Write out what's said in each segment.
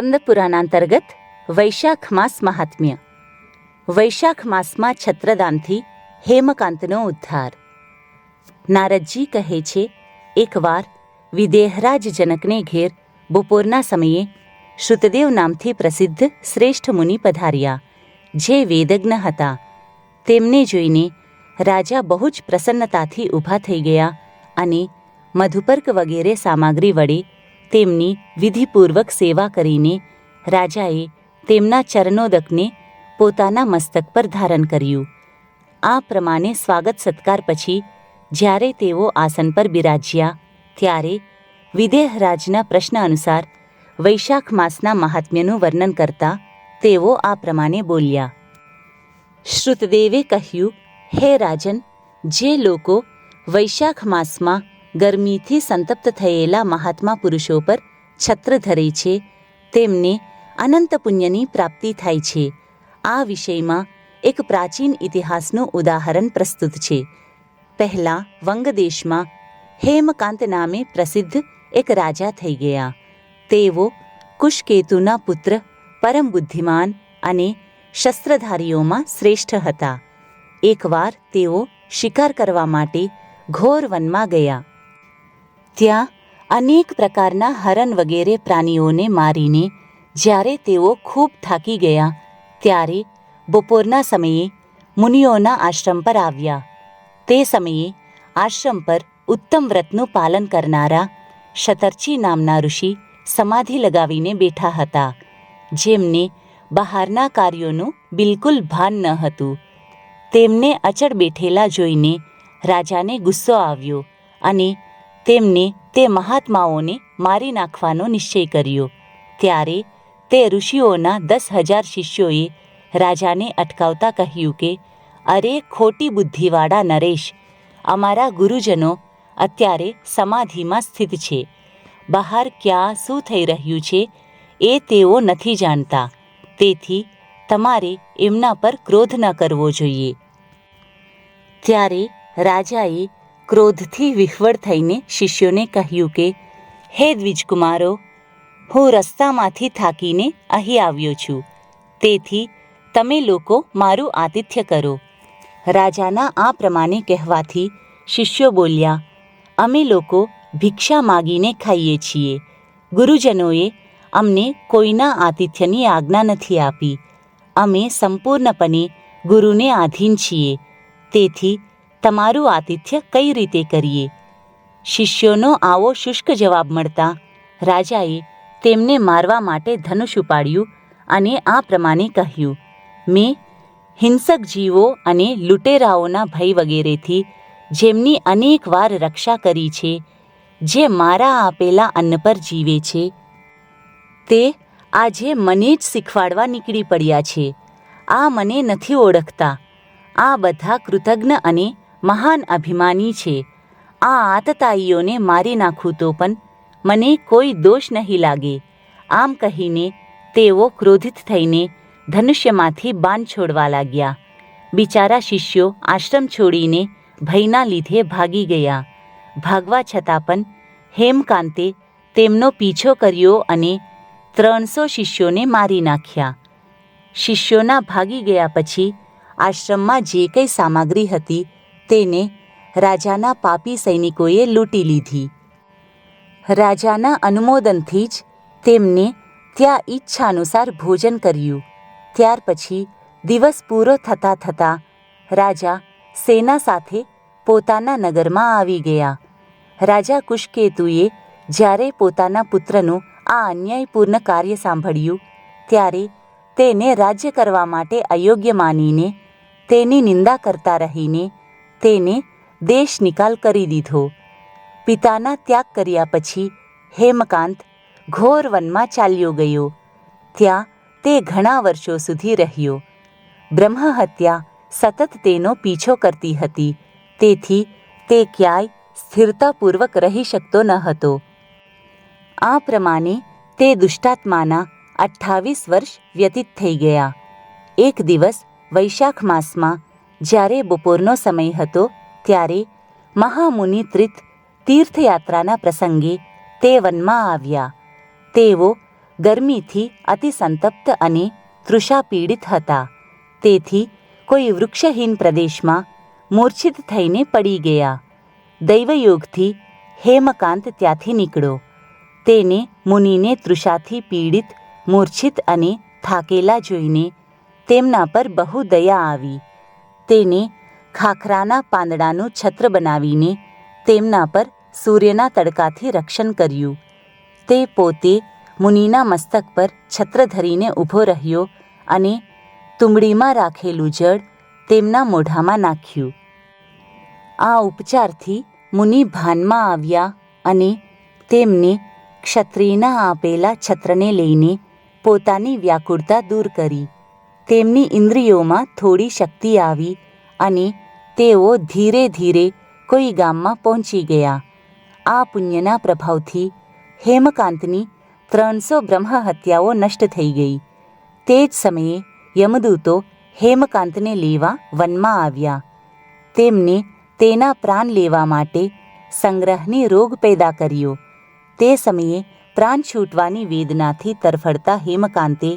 સ્કંદ પુરાણાંતર્ગત વૈશાખ માસ મહાત્મ્ય. વૈશાખ માસમાં છત્રદાનથી હેમકાંતનો ઉદ્ધાર. નારદજી કહે છે, એકવાર વિદેહરાજ જનકને ઘેર બપોરના સમયે શ્રુતદેવ નામથી પ્રસિદ્ધ શ્રેષ્ઠ મુનિ પધાર્યા, જે વેદજ્ઞ હતા. તેમને જોઈને રાજા બહુ જ પ્રસન્નતાથી ઊભા થઈ ગયા અને મધુપર્ક વગેરે સામગ્રી વડે તેમની વિધિપૂર્વક સેવા કરીને રાજાએ તેમના ચરણોદકને પોતાના મસ્તક પર ધારણ કર્યું. આ પ્રમાણે સ્વાગત સત્કાર પછી જ્યારે તેઓ આસન પર બિરાજ્યા ત્યારે વિદેહરાજના પ્રશ્ન અનુસાર વૈશાખ માસના મહાત્મ્યનું વર્ણન કરતા તેઓ આ પ્રમાણે બોલ્યા. શ્રુતદેવે કહ્યું, હે રાજન, જે લોકો વૈશાખ માસમાં ગરમીથી સંતપ્ત થયેલા મહાત્મા પુરુષો પર છત્ર ધરે છે તેમને અનંત પુણ્યની પ્રાપ્તિ થાય છે. આ વિષયમાં એક પ્રાચીન ઇતિહાસનું ઉદાહરણ પ્રસ્તુત છે. પહેલાં વંગ દેશમાં હેમકાંત નામે પ્રસિદ્ધ એક રાજા થઈ ગયા. તેઓ કુશકેતુના પુત્ર, પરમ બુદ્ધિમાન અને શસ્ત્રધારીઓમાં શ્રેષ્ઠ હતા. એકવાર તેઓ શિકાર કરવા માટે ઘોર વનમાં ગયા. ત્યાં અનેક પ્રકારના હરણ વગેરે પ્રાણીઓને મારીને જ્યારે તેઓ ખૂબ થાકી ગયા ત્યારે બપોરના સમયે મુનિઓના આશ્રમ પર આવ્યા. તે સમયે આશ્રમ પર ઉત્તમ વ્રતનું પાલન કરનારા શતર્ચી નામના ઋષિ સમાધિ લગાવીને બેઠા હતા, જેમને બહારના કાર્યોનું બિલકુલ ભાન ન હતું. તેમને અચળ બેઠેલા જોઈને રાજાને ગુસ્સો આવ્યો અને તેમને તે મહાત્માઓને મારી નાખવાનો નિશ્ચય કર્યો. ત્યારે તે ઋષિઓના 10,000 શિષ્યોએ રાજાને અટકાવતા કહ્યું કે, અરે ખોટી બુદ્ધિવાળા નરેશ, અમારા ગુરુજનો અત્યારે સમાધિમાં સ્થિત છે. બહાર ક્યાં શું થઈ રહ્યું છે એ તેઓ નથી જાણતા. તેથી તમારે એમના પર ક્રોધ ન કરવો જોઈએ. ત્યારે રાજાએ ક્રોધથી વિહ્વળ થઈને શિષ્યોને કહ્યું કે, હે દ્વિજકુમારો, હું રસ્તામાંથી થાકીને અહીં આવ્યો છું, તેથી તમે લોકો મારું આતિથ્ય કરો. રાજાના આ પ્રમાણે કહેવાથી શિષ્યો બોલ્યા, અમે લોકો ભિક્ષા માગીને ખાઈએ છીએ. ગુરુજનોએ અમને કોઈના આતિથ્યની આજ્ઞા નથી આપી. અમે સંપૂર્ણપણે ગુરુને આધીન છીએ, તેથી તમારું આતિથ્ય કઈ રીતે કરીએ? શિષ્યોનો આવો શુષ્ક જવાબ મળતા રાજાએ તેમને મારવા માટે ધનુષ ઉપાડ્યું અને આ પ્રમાણે કહ્યું, મેં હિંસક જીવો અને લૂંટેરાઓના ભય વગેરેથી જેમની અનેક વાર રક્ષા કરી છે, જે મારા આપેલા અન્ન પર જીવે છે, તે આજે મને જ શીખવાડવા નીકળી પડ્યા છે. આ મને નથી ઓળખતા. આ બધા કૃતજ્ઞ અને મહાન અભિમાની છે. આ આતતાઈઓને મારી નાખું તો પણ મને કોઈ દોષ નહીં લાગે. આમ કહીને તેઓ ક્રોધિત થઈને ધનુષ્યમાંથી બાણ છોડવા લાગ્યા. બિચારા શિષ્યો આશ્રમ છોડીને ભયના લીધે ભાગી ગયા. ભાગવા છતાં પણ હેમકાંતે તેમનો પીછો કર્યો અને 300 શિષ્યોને મારી નાખ્યા. શિષ્યોના ભાગી ગયા પછી આશ્રમમાં જે કંઈ સામગ્રી હતી તેને રાજાના પાપી સૈનિકોએ લૂંટી લીધી. રાજાના અનુમોદનથી જ તેમને ત્યાં ઈચ્છાનુસાર ભોજન કર્યું. ત્યાર પછી દિવસ પૂરો થતાં થતાં રાજા સેના સાથે પોતાના નગરમાં આવી ગયા. રાજા કુશકેતુએ જ્યારે પોતાના પુત્રનું આ અન્યાયપૂર્ણ કાર્ય સાંભળ્યું ત્યારે તેને રાજ્ય કરવા માટે અયોગ્ય માનીને તેની નિંદા કરતા રહીને તેને દેશ નિકાલ કરી દીધો. પિતાના ત્યાગ કર્યા પછી હેમકાંત ઘોર વનમાં ચાલ્યો ગયો. ત્યાં તે ઘણા વર્ષો સુધી રહ્યો. બ્રહ્મહત્યા સતત તેનો પીછો કરતી હતી, તેથી તે ક્યાંય સ્થિરતાપૂર્વક રહી શકતો ન હતો. આ પ્રમાણે તે દુષ્ટાત્માના 28 વર્ષ વ્યતીત થઈ ગયા. એક દિવસ વૈશાખ માસમાં જ્યારે બપોરનો સમય હતો ત્યારે મહામુનિ ત્રિત તીર્થયાત્રાના પ્રસંગે તે વનમાં આવ્યા. તેઓ ગરમીથી અતિ સંતપ્ત અને તૃષા પીડિત હતા. તેથી કોઈ વૃક્ષહીન પ્રદેશમાં મૂર્છિત થઈને પડી ગયા. દૈવયોગથી હેમકાંત ત્યાંથી નીકળ્યો. તેને મુનિને તૃષાથી પીડિત, મૂર્છિત અને થાકેલા જોઈને તેમના પર બહુ દયા આવી. તેને ખાખરાના પાંદડાનું છત્ર બનાવીને તેમના પર સૂર્યના તડકાથી રક્ષણ કર્યું. તે પોતે મુનિના મસ્તક પર છત્ર ધરીને ઊભો રહ્યો અને તુંબડીમાં રાખેલું જળ તેમના મોઢામાં નાખ્યું. આ ઉપચારથી મુનિ ભાનમાં આવ્યા અને તેમને ક્ષત્રિયના આપેલા છત્રને લઈને પોતાની વ્યાકુળતા દૂર કરી. તેમની ઇન્દ્રિયોમાં થોડી શક્તિ આવી અને તેઓ ધીરે ધીરે કોઈ ગામમાં પહોંચી ગયા. આ પુણ્યના પ્રભાવથી હેમકાંતની 300 બ્રહ્મહત્યાઓ નષ્ટ થઈ ગઈ. તે જ સમયે યમદૂતો હેમકાંતને લેવા વનમાં આવ્યા. તેમને તેના પ્રાણ લેવા માટે સંગ્રહની રોગ પેદા કર્યો. તે સમયે પ્રાણ છૂટવાની વેદનાથી તરફડતા હેમકાંતે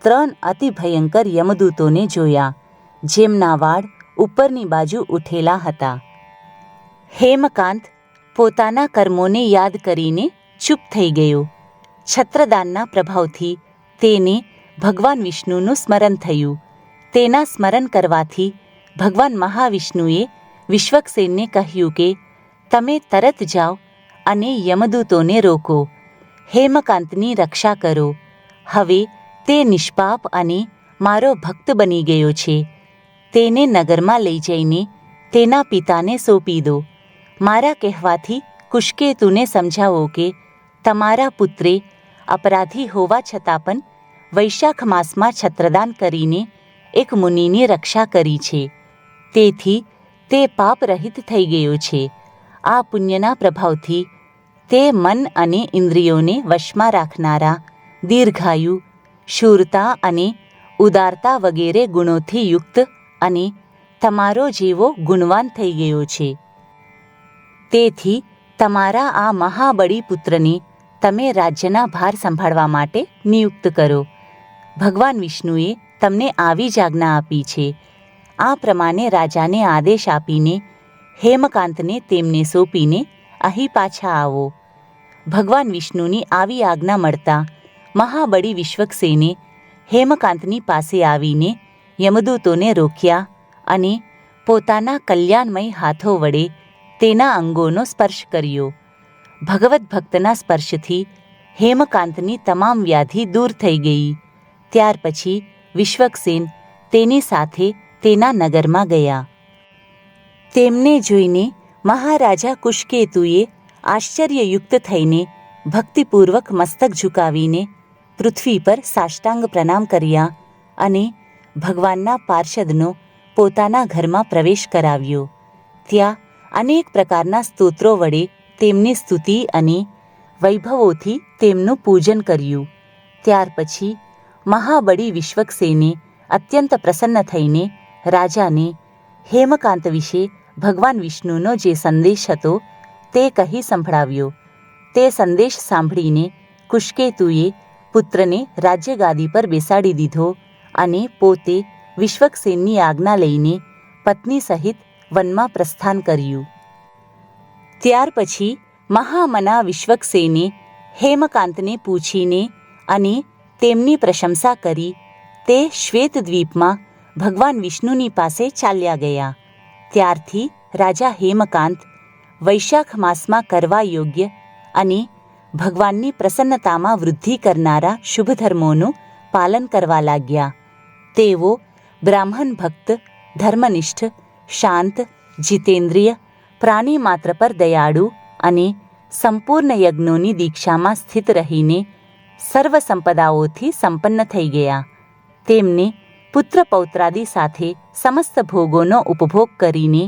3 અતિ ભયંકર યમદૂતોને જોયા, જેમના વાળ ઉપરની બાજુ ઉઠેલા હતા. હેમકાંત પોતાના કર્મોને યાદ કરીને ચૂપ થઈ ગયો. છત્રદાનના પ્રભાવથી તેને ભગવાન વિષ્ણુનું સ્મરણ થયું. તેના સ્મરણ કરવાથી ભગવાન મહાવિષ્ણુએ વિશ્વક્સેનને કહ્યું કે તમે તરત જાઓ અને યમદૂતોને રોકો. હેમકાંતની રક્ષા કરો. હવે તે નિષ્પાપ અને મારો ભક્ત બની ગયો છે. તેને નગરમાં લઈ જઈને તેના પિતાને સોંપી દો. મારા કહેવાથી કુશકેતુને સમજાવો કે તમારા પુત્રે અપરાધી હોવા છતાં પણ વૈશાખ માસમાં છત્રદાન કરીને એક મુનિની રક્ષા કરી છે. તેથી તે પાપરહિત થઈ ગયો છે. આ પુણ્યના પ્રભાવથી તે મન અને ઇન્દ્રિયોને વશમાં રાખનારા, દીર્ઘાયુ, શૂરતા અને ઉદારતા વગેરે ગુણોથી યુક્ત અને તમારો જેવો ગુણવાન થઈ ગયો છે. તેથી તમારા આ મહાબળી પુત્રને તમે રાજ્યના ભાર સંભાળવા માટે નિયુક્ત કરો. ભગવાન વિષ્ણુએ તમને આવી જ આજ્ઞા આપી છે. આ પ્રમાણે રાજાને આદેશ આપીને હેમકાંતને તેમને સોંપીને અહીં પાછા આવો. ભગવાન વિષ્ણુની આવી આજ્ઞા મળતા મહાબળી વિશ્વક્સેને હેમકાંતની પાસે આવીને યમદૂતોને રોક્યા અને પોતાના કલ્યાણમય હાથો વડે તેના અંગોનો સ્પર્શ કર્યો. ભગવદ્ ભક્તના સ્પર્શથી હેમકાંતની તમામ વ્યાધિ દૂર થઈ ગઈ. ત્યાર પછી વિશ્વક્સેન તેની સાથે તેના નગરમાં ગયા. તેમને જોઈને મહારાજા કુશકેતુએ આશ્ચર્યયુક્ત થઈને ભક્તિપૂર્વક મસ્તક ઝુકાવીને પૃથ્વી પર સાષ્ટાંગ પ્રણામ કર્યા અને ભગવાનના પાર્ષદનો પોતાના ઘરમાં પ્રવેશ કરાવ્યો. ત્યાં અનેક પ્રકારના સ્તોત્રો વડે તેમની સ્તુતિ અને વૈભવોથી તેમનું પૂજન કર્યું. ત્યાર પછી મહાબળી વિશ્વક્સેને અત્યંત પ્રસન્ન થઈને રાજાને હેમકાંત વિશે ભગવાન વિષ્ણુનો જે સંદેશ હતો તે કહી સંભળાવ્યો. તે સંદેશ સાંભળીને કુશકેતુએ પુત્રને રાજ્યગાદી પર બેસાડી દીધો અને પોતે વિશ્વક્સેનની આજ્ઞા લઈને પત્ની સહિત વનમાં પ્રસ્થાન કર્યું. ત્યાર પછી મહામના વિશ્વક્સેને હેમકાંતને પૂછીને અને તેમની પ્રશંસા કરી તે શ્વેતદ્વીપમાં ભગવાન વિષ્ણુની પાસે ચાલ્યા ગયા. ત્યારથી રાજા હેમકાંત વૈશાખ માસમાં કરવા યોગ્ય અને ભગવાનની પ્રસન્નતામાં વૃદ્ધિ કરનારા શુભ ધર્મોનું પાલન કરવા લાગ્યા. તેઓ બ્રાહ્મણ ભક્ત, ધર્મનિષ્ઠ, શાંત, જીતેન્દ્રિય, પ્રાણી માત્ર પર દયાળુ અને સંપૂર્ણ યજ્ઞોની દીક્ષામાં સ્થિત રહીને સર્વ સંપદાઓથી સંપન્ન થઈ ગયા. તેમને પુત્ર પૌત્રાદિ સાથે સમસ્ત ભોગોનો ઉપભોગ કરીને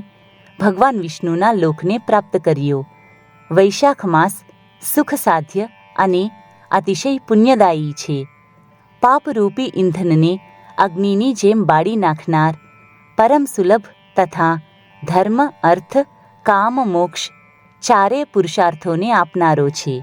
ભગવાન વિષ્ણુના લોકને પ્રાપ્ત કર્યો. વૈશાખ માસ સુખ સાધ્ય અને અતિશય પુણ્યદાયી છે. પાપરૂપી ઇંધનને અગ્નિની જેમ બાળી નાખનાર, પરમ સુલભ તથા ધર્મ, અર્થ, કામ, મોક્ષ ચારે પુરુષાર્થોને આપનારો છે.